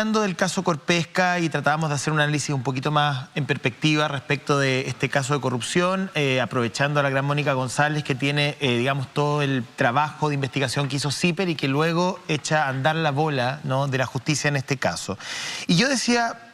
Hablando del caso Corpesca y tratábamos de hacer un análisis un poquito más en perspectiva respecto de este caso de corrupción, aprovechando a la gran Mónica González que tiene, digamos, todo el trabajo de investigación que hizo CIPER y que luego echa a andar la bola, ¿no?, de la justicia en este caso. Y yo decía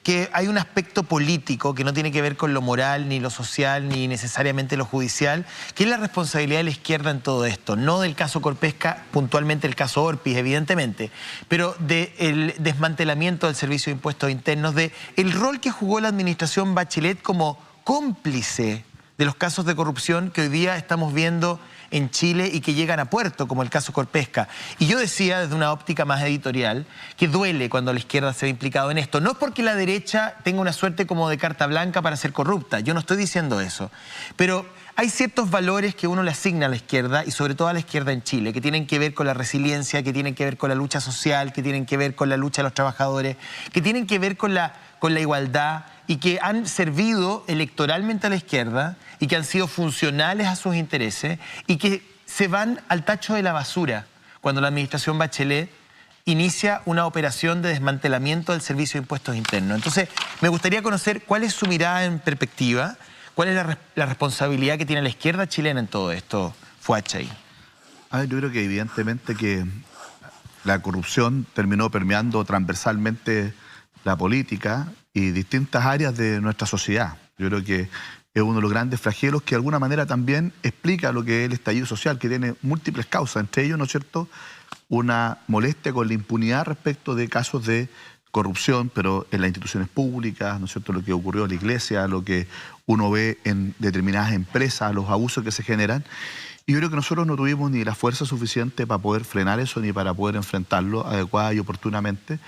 que hay un aspecto político que no tiene que ver con lo moral, ni lo social, ni necesariamente lo judicial, que es la responsabilidad de la izquierda en todo esto. No del caso Corpesca, puntualmente el caso Orpis, evidentemente, pero del desmantelamiento del Servicio de Impuestos Internos, del rol que jugó la administración Bachelet como cómplice de los casos de corrupción que hoy día estamos viendo en Chile y que llegan a puerto, como el caso Corpesca. Y yo decía, desde una óptica más editorial, que duele cuando la izquierda se ve implicado en esto. No es porque la derecha tenga una suerte como de carta blanca para ser corrupta, yo no estoy diciendo eso. Pero hay ciertos valores que uno le asigna a la izquierda, y sobre todo a la izquierda en Chile, que tienen que ver con la resiliencia, que tienen que ver con la lucha social, que tienen que ver con la lucha de los trabajadores, que tienen que ver con la igualdad, y que han servido electoralmente a la izquierda y que han sido funcionales a sus intereses y que se van al tacho de la basura cuando la administración Bachelet inicia una operación de desmantelamiento del Servicio de Impuestos Internos. Entonces, me gustaría conocer cuál es su mirada en perspectiva, cuál es la responsabilidad que tiene la izquierda chilena en todo esto, Fuachay. A ver, yo creo que evidentemente que la corrupción terminó permeando transversalmente la política y distintas áreas de nuestra sociedad. Yo creo que es uno de los grandes flagelos que de alguna manera también explica lo que es el estallido social, que tiene múltiples causas, entre ellos, ¿no es cierto?, una molestia con la impunidad respecto de casos de corrupción, pero en las instituciones públicas, ¿no es cierto?, lo que ocurrió en la iglesia, lo que uno ve en determinadas empresas, los abusos que se generan. Y yo creo que nosotros no tuvimos ni la fuerza suficiente para poder frenar eso, ni para poder enfrentarlo adecuada y oportunamente.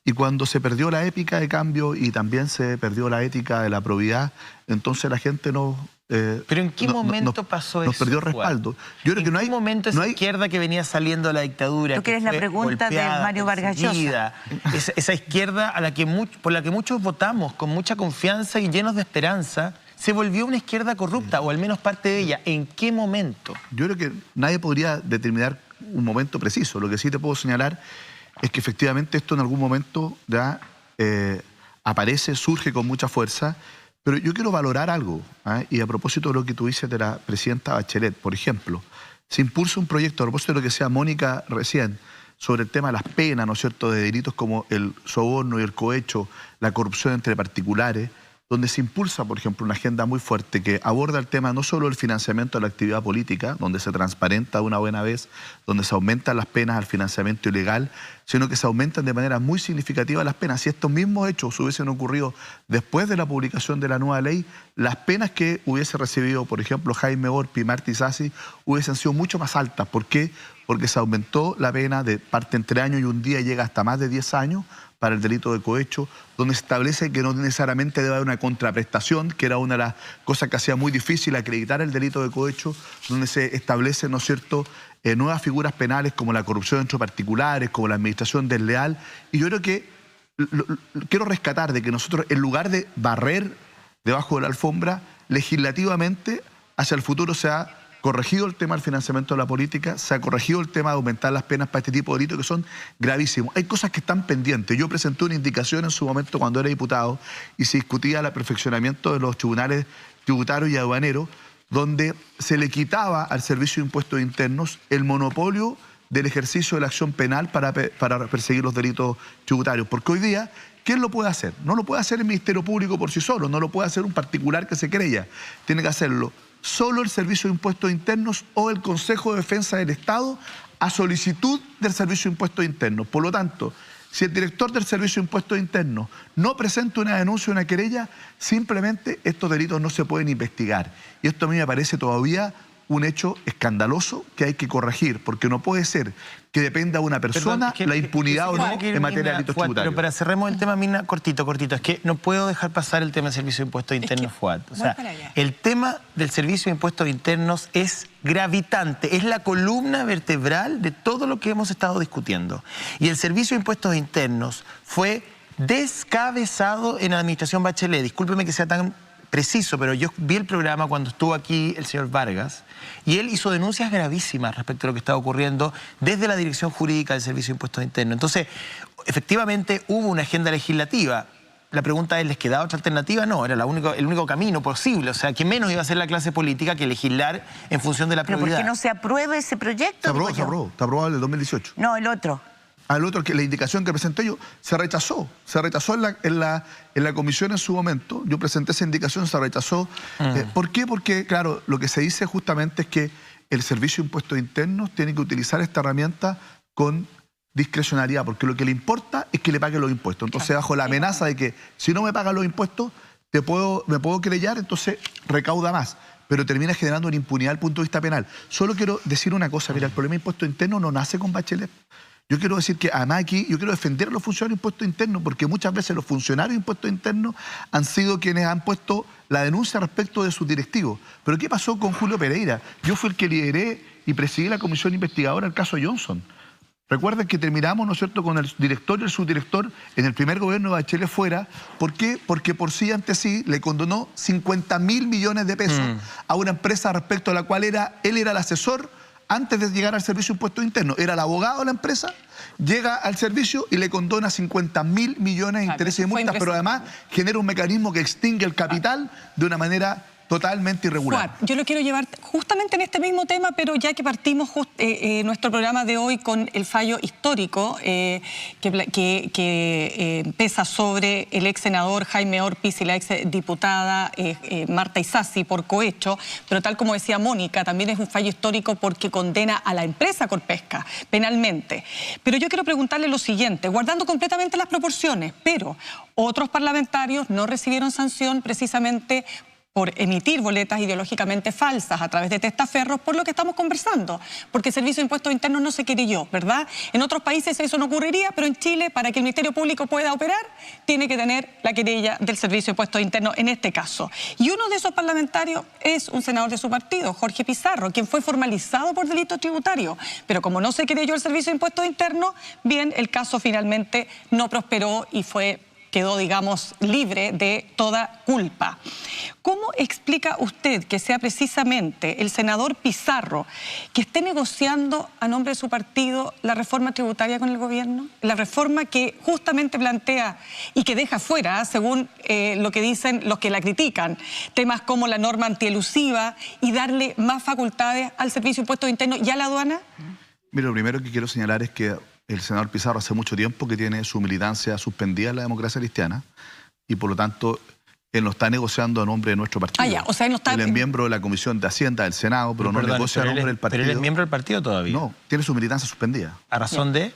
Y cuando se perdió la ética de cambio y también se perdió la ética de la probidad, entonces la gente no... ¿Pero en qué momento pasó eso? Nos perdió respaldo. Yo creo que no hay... ¿En qué momento esa izquierda que venía saliendo de la dictadura? ¿Tú quieres la pregunta de Mario Vargas Llosa? Esa izquierda por la que muchos votamos con mucha confianza y llenos de esperanza, se volvió una izquierda corrupta, o al menos parte de ella. ¿En qué momento? Yo creo que nadie podría determinar un momento preciso. Lo que sí te puedo señalar es que efectivamente esto en algún momento ya aparece, surge con mucha fuerza, pero yo quiero valorar algo, y a propósito de lo que tú dices de la presidenta Bachelet, por ejemplo, se impulsa un proyecto, a propósito de lo que decía Mónica recién, sobre el tema de las penas, ¿no es cierto?, de delitos como el soborno y el cohecho, la corrupción entre particulares, donde se impulsa, por ejemplo, una agenda muy fuerte que aborda el tema no solo del financiamiento de la actividad política, donde se transparenta de una buena vez, donde se aumentan las penas al financiamiento ilegal, sino que se aumentan de manera muy significativa las penas. Si estos mismos hechos hubiesen ocurrido después de la publicación de la nueva ley, las penas que hubiese recibido, por ejemplo, Jaime Orpis y Martí Sassi, hubiesen sido mucho más altas. ¿Por qué? Porque se aumentó la pena de parte entre años y un día, llega hasta más de 10 años, para el delito de cohecho, donde se establece que no necesariamente debe haber una contraprestación, que era una de las cosas que hacía muy difícil acreditar el delito de cohecho, donde se establecen, ¿no es cierto?, nuevas figuras penales como la corrupción entre particulares, como la administración desleal. Y yo creo que quiero rescatar de que nosotros, en lugar de barrer debajo de la alfombra, legislativamente hacia el futuro se ha corregido el tema del financiamiento de la política, se ha corregido el tema de aumentar las penas para este tipo de delitos que son gravísimos. Hay cosas que están pendientes. Yo presenté una indicación en su momento cuando era diputado y se discutía el perfeccionamiento de los tribunales tributarios y aduaneros, donde se le quitaba al Servicio de Impuestos Internos el monopolio del ejercicio de la acción penal para perseguir los delitos tributarios. Porque hoy día, ¿quién lo puede hacer? No lo puede hacer el Ministerio Público por sí solo, no lo puede hacer un particular que se creya. Tiene que hacerlo solo el Servicio de Impuestos Internos o el Consejo de Defensa del Estado a solicitud del Servicio de Impuestos Internos. Por lo tanto, si el director del Servicio de Impuestos Internos no presenta una denuncia o una querella, simplemente estos delitos no se pueden investigar. Y esto a mí me parece todavía un hecho escandaloso que hay que corregir, porque no puede ser que dependa de una persona la impunidad o no en materia de delitos tributarios. Pero para cerremos el tema, Mina, cortito, es que no puedo dejar pasar el tema del Servicio de Impuestos Internos, Fuad. O sea, el tema del Servicio de Impuestos Internos es gravitante, es la columna vertebral de todo lo que hemos estado discutiendo. Y el Servicio de Impuestos Internos fue descabezado en la administración Bachelet. Discúlpeme que sea tan preciso, pero yo vi el programa cuando estuvo aquí el señor Vargas y él hizo denuncias gravísimas respecto a lo que estaba ocurriendo desde la Dirección Jurídica del Servicio de Impuestos Internos. Entonces, efectivamente hubo una agenda legislativa. La pregunta es, ¿les quedaba otra alternativa? No, era el único camino posible. O sea, ¿qué menos iba a hacer la clase política que legislar en función de la prioridad? ¿Pero por qué no se aprueba ese proyecto? Se aprobó. Está aprobado el 2018. No, el otro. Al otro, que la indicación que presenté yo, se rechazó en la comisión en su momento. Yo presenté esa indicación, se rechazó. ¿Por qué? Porque, claro, lo que se dice justamente es que el Servicio de Impuestos Internos tiene que utilizar esta herramienta con discrecionalidad, porque lo que le importa es que le pague los impuestos. Entonces, bajo la amenaza de que si no me pagan los impuestos, me puedo querellar, entonces recauda más. Pero termina generando una impunidad desde el punto de vista penal. Solo quiero decir una cosa, mira, el problema de impuestos internos no nace con Bachelet. Yo quiero decir que además aquí yo quiero defender a los funcionarios de impuestos internos, porque muchas veces los funcionarios de impuestos internos han sido quienes han puesto la denuncia respecto de sus directivos. Pero ¿qué pasó con Julio Pereira? Yo fui el que lideré y presidí la comisión investigadora del caso Johnson. Recuerden que terminamos, ¿no es cierto?, con el director y el subdirector en el primer gobierno de Bachelet fuera. ¿Por qué? Porque por sí ante sí le condonó 50.000 millones de pesos a una empresa respecto a la cual él era el asesor antes de llegar al Servicio de Impuestos Internos. Era el abogado de la empresa, llega al servicio y le condona 50.000 millones de intereses y multas, pero además genera un mecanismo que extingue el capital de una manera totalmente irregular. Yo lo quiero llevar justamente en este mismo tema, pero ya que partimos nuestro programa de hoy con el fallo histórico que pesa sobre el ex senador Jaime Orpiz y la ex diputada Marta Isasi por cohecho, pero tal como decía Mónica, también es un fallo histórico porque condena a la empresa Corpesca penalmente. Pero yo quiero preguntarle lo siguiente, guardando completamente las proporciones, pero otros parlamentarios no recibieron sanción precisamente por emitir boletas ideológicamente falsas a través de testaferros, por lo que estamos conversando, porque el Servicio de Impuestos Internos no se querelló, ¿verdad? En otros países eso no ocurriría, pero en Chile, para que el Ministerio Público pueda operar, tiene que tener la querella del Servicio de Impuestos Internos en este caso. Y uno de esos parlamentarios es un senador de su partido, Jorge Pizarro, quien fue formalizado por delito tributario, pero como no se querelló el Servicio de Impuestos Internos, bien, el caso finalmente no prosperó y quedó, digamos, libre de toda culpa. ¿Cómo explica usted que sea precisamente el senador Pizarro que esté negociando a nombre de su partido la reforma tributaria con el gobierno? La reforma que justamente plantea y que deja fuera, según lo que dicen los que la critican, temas como la norma antielusiva y darle más facultades al Servicio de Impuestos Internos y a la aduana. Mira, lo primero que quiero señalar es que el senador Pizarro hace mucho tiempo que tiene su militancia suspendida en la democracia cristiana y por lo tanto él no está negociando a nombre de nuestro partido. O sea, él no está... Él es miembro de la Comisión de Hacienda del Senado, pero no negocia a nombre del partido. ¿Pero él es miembro del partido todavía? No, tiene su militancia suspendida. ¿A razón de?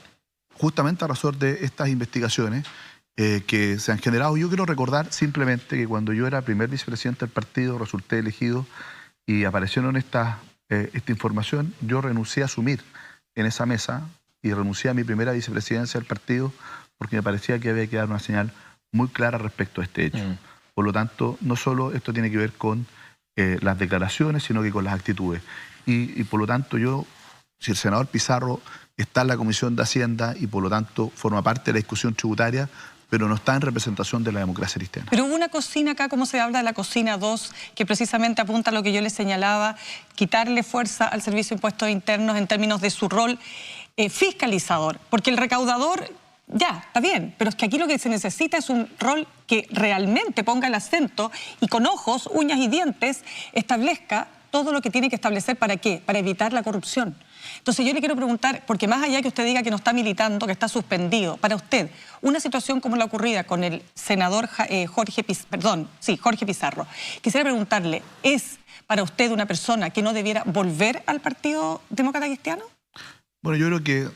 Justamente a razón de estas investigaciones que se han generado. Yo quiero recordar simplemente que cuando yo era primer vicepresidente del partido, resulté elegido y aparecieron esta información, yo renuncié a asumir en esa mesa y renuncié a mi primera vicepresidencia del partido porque me parecía que había que dar una señal muy clara respecto a este hecho. Por lo tanto, no solo esto tiene que ver con las declaraciones, sino que con las actitudes. Y por lo tanto, si el senador Pizarro está en la Comisión de Hacienda y por lo tanto forma parte de la discusión tributaria, pero no está en representación de la democracia cristiana. Pero hubo una cocina acá, como se habla de la cocina 2, que precisamente apunta a lo que yo les señalaba, quitarle fuerza al Servicio de Impuestos Internos en términos de su rol fiscalizador, porque el recaudador ya, está bien, pero es que aquí lo que se necesita es un rol que realmente ponga el acento y con ojos, uñas y dientes establezca todo lo que tiene que establecer. ¿Para qué? Para evitar la corrupción. Entonces yo le quiero preguntar, porque más allá que usted diga que no está militando, que está suspendido, para usted, una situación como la ocurrida con el senador Jorge Pizarro, quisiera preguntarle, ¿es para usted una persona que no debiera volver al Partido Demócrata Cristiano? Bueno, yo creo que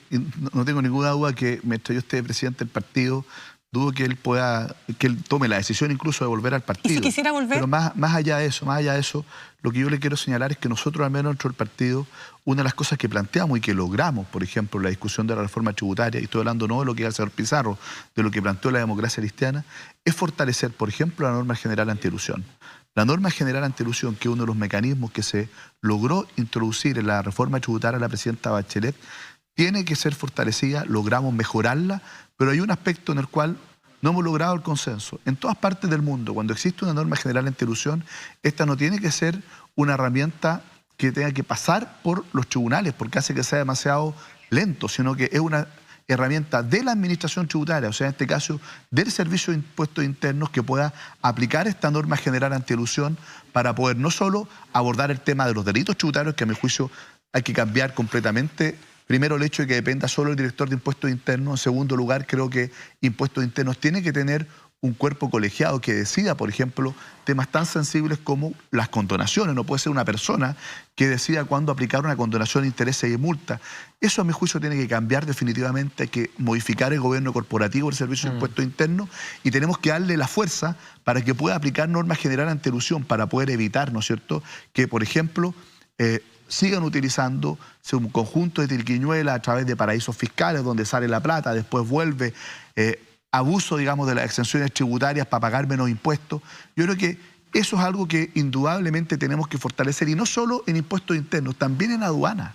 no tengo ninguna duda que mientras yo esté presidente del partido, dudo que él tome la decisión incluso de volver al partido. ¿Y si quisiera volver? Pero más allá de eso, lo que yo le quiero señalar es que nosotros, al menos dentro del partido, una de las cosas que planteamos y que logramos, por ejemplo, la discusión de la reforma tributaria, y estoy hablando no de lo que hace el señor Pizarro, de lo que planteó la democracia cristiana, es fortalecer, por ejemplo, la norma general antielusión. La norma general antielusión, que es uno de los mecanismos que se logró introducir en la reforma tributaria de la presidenta Bachelet, tiene que ser fortalecida, logramos mejorarla, pero hay un aspecto en el cual no hemos logrado el consenso. En todas partes del mundo, cuando existe una norma general antielusión, esta no tiene que ser una herramienta que tenga que pasar por los tribunales, porque hace que sea demasiado lento, sino que es una herramienta de la administración tributaria, o sea, en este caso, del Servicio de Impuestos Internos, que pueda aplicar esta norma general antielusión para poder no solo abordar el tema de los delitos tributarios, que a mi juicio hay que cambiar completamente. Primero, el hecho de que dependa solo el director de Impuestos Internos. En segundo lugar, creo que Impuestos Internos tiene que tener un cuerpo colegiado que decida, por ejemplo, temas tan sensibles como las condonaciones. No puede ser una persona que decida cuándo aplicar una condonación de intereses y multa. Eso, a mi juicio, tiene que cambiar definitivamente. Hay que modificar el gobierno corporativo del Servicio de Impuestos Internos y tenemos que darle la fuerza para que pueda aplicar normas generales antielusión, para poder evitar, ¿no es cierto?, que, por ejemplo, sigan utilizando un conjunto de triquiñuelas a través de paraísos fiscales donde sale la plata, después vuelve, abuso, digamos, de las exenciones tributarias para pagar menos impuestos. Yo creo que eso es algo que indudablemente tenemos que fortalecer, y no solo en impuestos internos, también en aduana.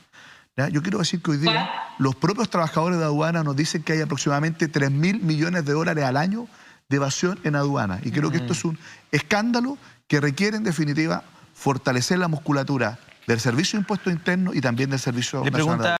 ¿Ya? Yo quiero decir que hoy día los propios trabajadores de aduana nos dicen que hay aproximadamente 3.000 millones de dólares al año de evasión en aduana, y creo que esto es un escándalo que requiere, en definitiva, fortalecer la musculatura del Servicio de Impuestos Internos y también del Servicio Nacional de Aduanas.